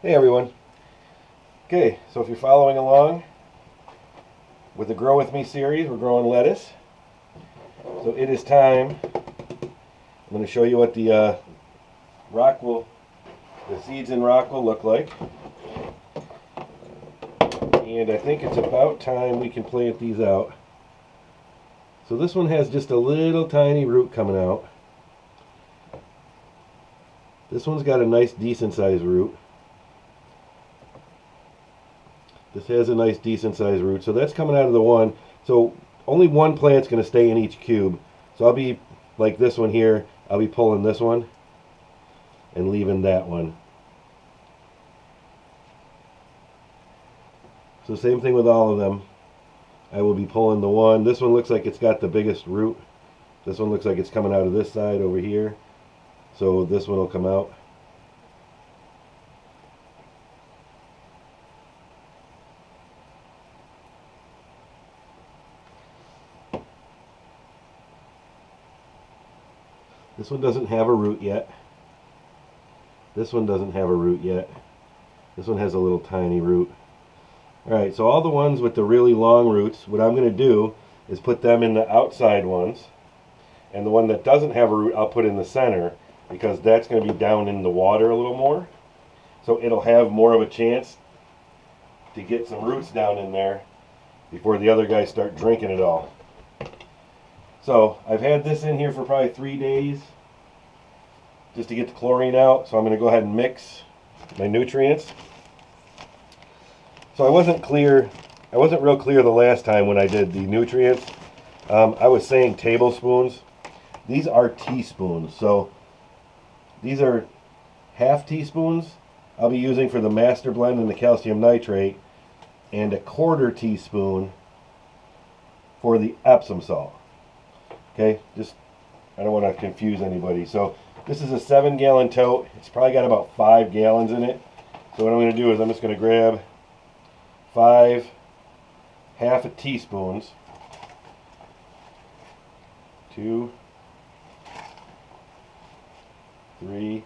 Hey everyone. Okay, so if you're following along with the Grow With Me series, we're growing lettuce. So it is time. I'm going to show you what the rockwool, the seeds in rockwool look like. And I think it's about time we can plant these out. So this one has just a little tiny root coming out. This one's got a nice decent sized root. This has a nice decent sized root, so that's coming out of the one. So only one plant's going to stay in each cube. So I'll be, like this one here, I'll be pulling this one and leaving that one. So same thing with all of them. I will be pulling the one. This one looks like it's got the biggest root. This one looks like it's coming out of this side over here. So this one will come out. This one doesn't have a root yet. This one doesn't have a root yet. This one has a little tiny root. Alright, so all the ones with the really long roots, what I'm going to do is put them in the outside ones. And the one that doesn't have a root, I'll put in the center, because that's going to be down in the water a little more. So it'll have more of a chance to get some roots down in there before the other guys start drinking it all. So I've had this in here for probably 3 days just to get the chlorine out. So I'm going to go ahead and mix my nutrients. So I wasn't real clear the last time when I did the nutrients. I was saying tablespoons. These are teaspoons. So these are half teaspoons I'll be using for the MasterBlend and the calcium nitrate, and a 1/4 teaspoon for the Epsom salt. Okay, just, I don't want to confuse anybody. So this is a 7-gallon tote. It's probably got about 5 gallons in it. So what I'm going to do is I'm just going to grab 5 half a teaspoons. 2, 3,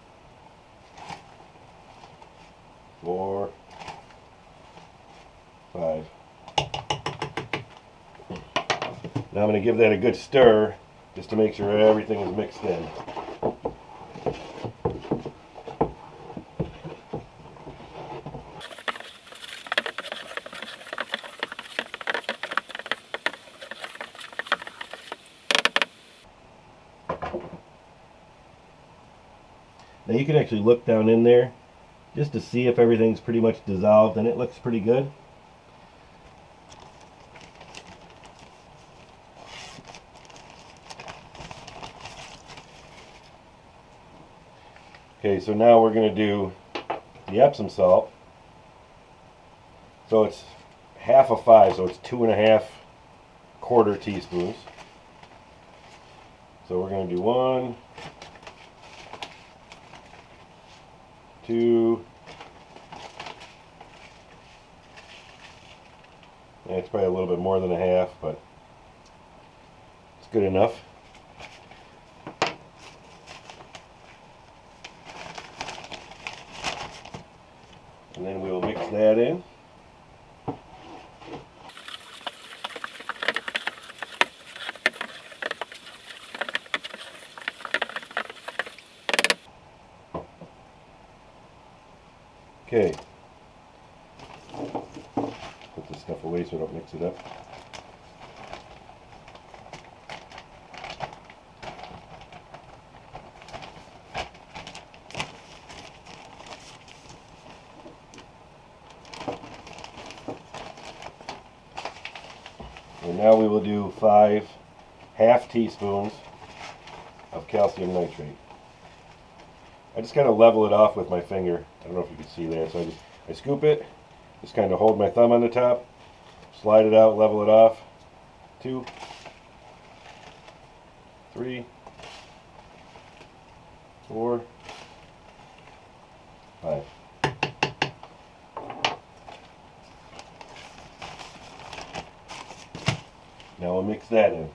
4, 5. Now I'm going to give that a good stir just to make sure everything is mixed in. Now you can actually look down in there just to see if everything's pretty much dissolved, and it looks pretty good. Okay, so now we're going to do the Epsom salt. So it's half of 5, so it's 2.5 1/4 teaspoons. So we're going to do 1, 2, and it's probably a little bit more than a half, but it's good enough. And then we'll mix that in. Okay. Put this stuff away so I don't mix it up. And now we will do 5 half teaspoons of calcium nitrate. I just kind of level it off with my finger. I don't know if you can see that. So I scoop it, just kind of hold my thumb on the top, slide it out, level it off. 2, 3, 4, 5. Now we'll mix that in.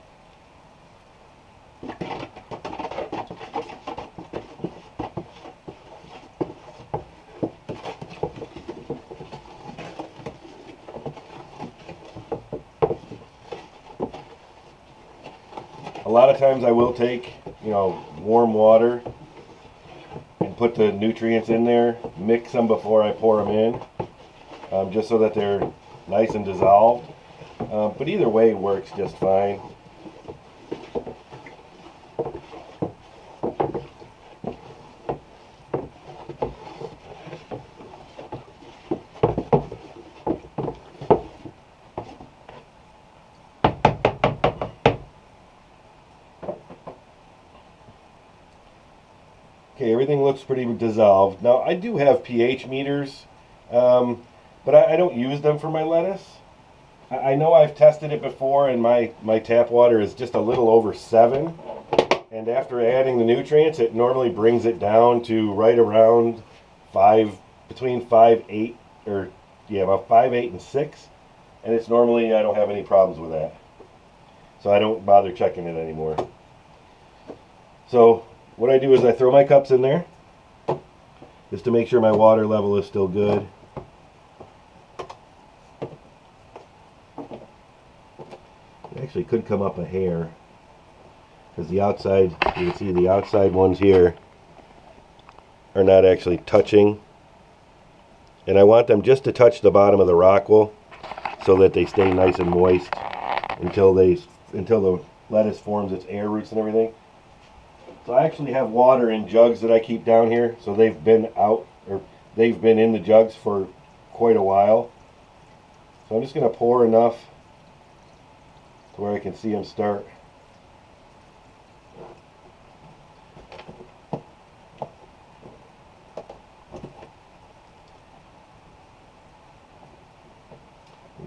A lot of times I will take, warm water and put the nutrients in there, mix them before I pour them in, just so that they're nice and dissolved. But either way works just fine. Okay, everything looks pretty dissolved. Now, I do have pH meters, but I don't use them for my lettuce. I know I've tested it before, and my tap water is just a little over 7. And after adding the nutrients, it normally brings it down to right around 5, between 5, 8, or yeah, about 5, 8, and 6. And it's normally, I don't have any problems with that. So I don't bother checking it anymore. So what I do is I throw my cups in there just to make sure my water level is still good. It actually could come up a hair because the outside, you can see the outside ones here are not actually touching. And I want them just to touch the bottom of the rockwool so that they stay nice and moist until the lettuce forms its air roots and everything. So I actually have water in jugs that I keep down here, so they've been out, or they've been in the jugs for quite a while. So I'm just going to pour enough to where I can see them start.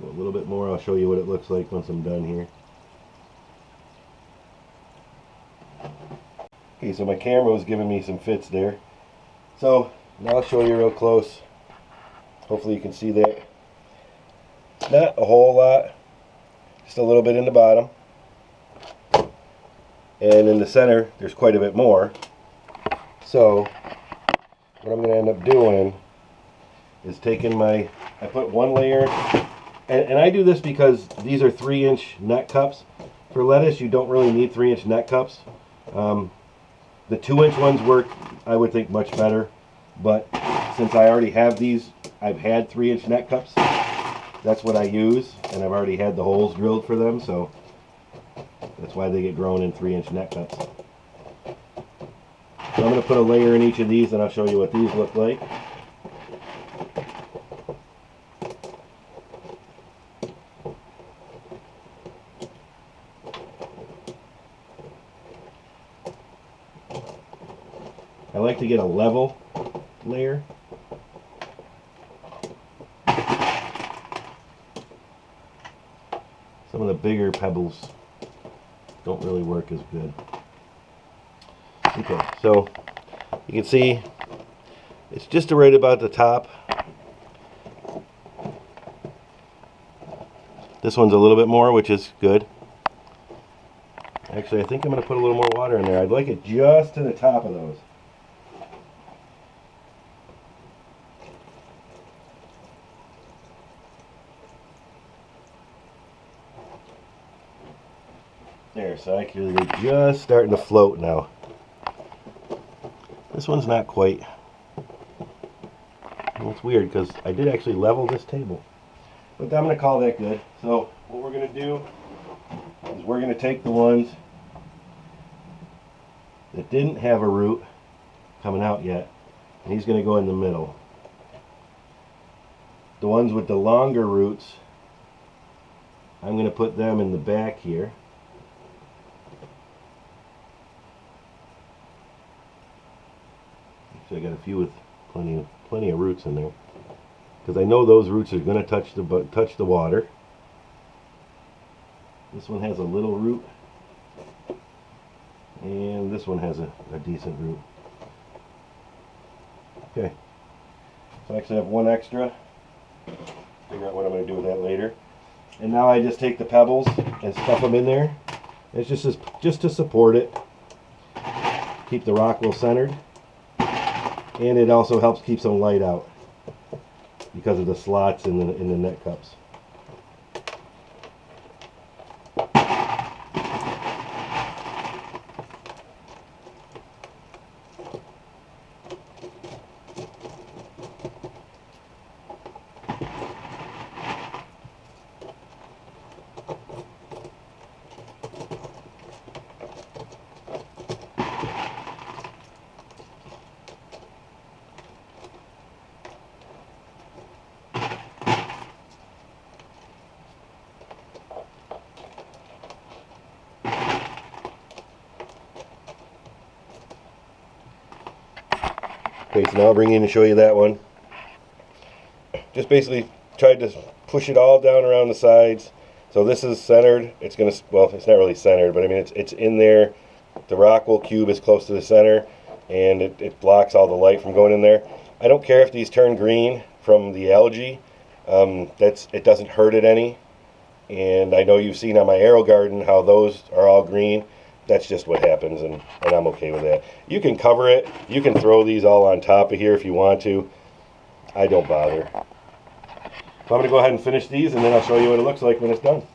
A little bit more, I'll show you what it looks like once I'm done here. Okay, so my camera was giving me some fits there. So now I'll show you real close. Hopefully you can see that. Not a whole lot, just a little bit in the bottom. And in the center, there's quite a bit more. So what I'm going to end up doing is taking I put one layer, and I do this because these are 3-inch net cups. For lettuce, you don't really need 3-inch net cups. The 2-inch ones work, I would think, much better, but since I already have these, I've had 3-inch net cups. That's what I use, and I've already had the holes drilled for them, so that's why they get grown in 3-inch net cups. So I'm going to put a layer in each of these, and I'll show you what these look like. I like to get a level layer. Some of the bigger pebbles don't really work as good. Okay, so you can see it's just right about the top. This one's a little bit more, which is good. Actually, I think I'm going to put a little more water in there. I'd like it just to the top of those. There, so actually they're just starting to float now. This one's not quite. Well, it's weird because I did actually level this table. But I'm going to call that good. So what we're going to do is we're going to take the ones that didn't have a root coming out yet, and he's going to go in the middle. The ones with the longer roots, I'm going to put them in the back here. I got a few with plenty of roots in there, because I know those roots are going to touch the water. This one has a little root, and this one has a decent root. Okay, so I actually have one extra. Figure out what I'm going to do with that later. And now I just take the pebbles and stuff them in there. It's just to support it, keep the rockwool centered. And it also helps keep some light out because of the slots in the net cups. Okay, so now I'll bring you in and show you that one. Just basically tried to push it all down around the sides. So this is centered. It's gonna, well, it's not really centered, but I mean it's in there. The rockwool cube is close to the center, and it blocks all the light from going in there. I don't care if these turn green from the algae. It doesn't hurt it any. And I know you've seen on my arrow garden how those are all green. That's just what happens, and I'm okay with that. You can cover it. You can throw these all on top of here if you want to. I don't bother. So I'm going to go ahead and finish these, and then I'll show you what it looks like when it's done.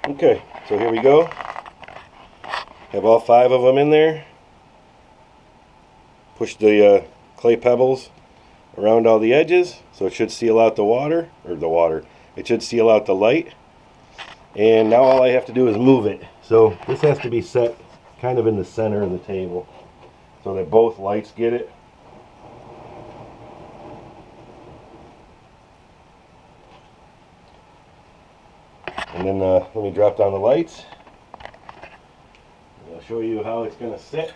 Okay, so here we go. Have all 5 of them in there. Push the clay pebbles around all the edges, so it should seal out the water, it should seal out the light. And now all I have to do is move it. So this has to be set kind of in the center of the table so that both lights get it. And then let me drop down the lights. And I'll show you how it's going to sit.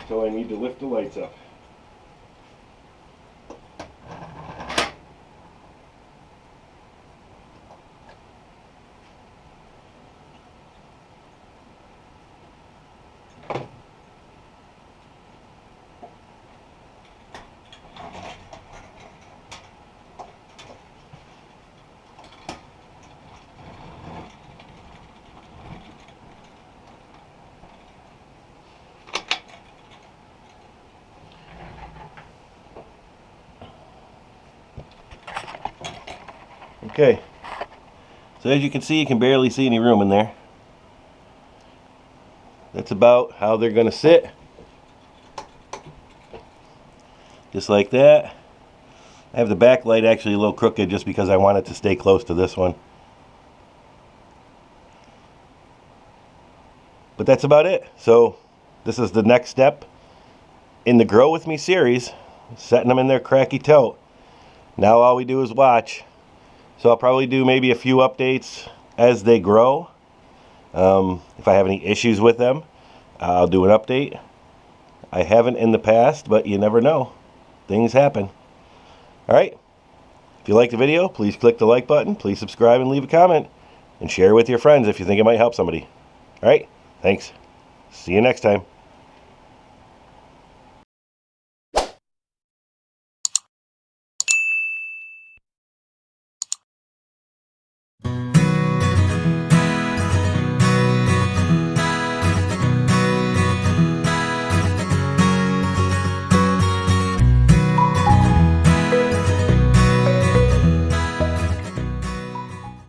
So I need to lift the lights up. Okay, so as you can see, you can barely see any room in there. That's about how they're going to sit. Just like that. I have the backlight actually a little crooked just because I want it to stay close to this one. But that's about it. So this is the next step in the Grow With Me series, setting them in their Kratky tote. Now all we do is watch. So I'll probably do maybe a few updates as they grow. If I have any issues with them, I'll do an update. I haven't in the past, but you never know. Things happen. Alright, if you like the video, please click the like button, please subscribe and leave a comment, and share with your friends if you think it might help somebody. Alright, thanks. See you next time.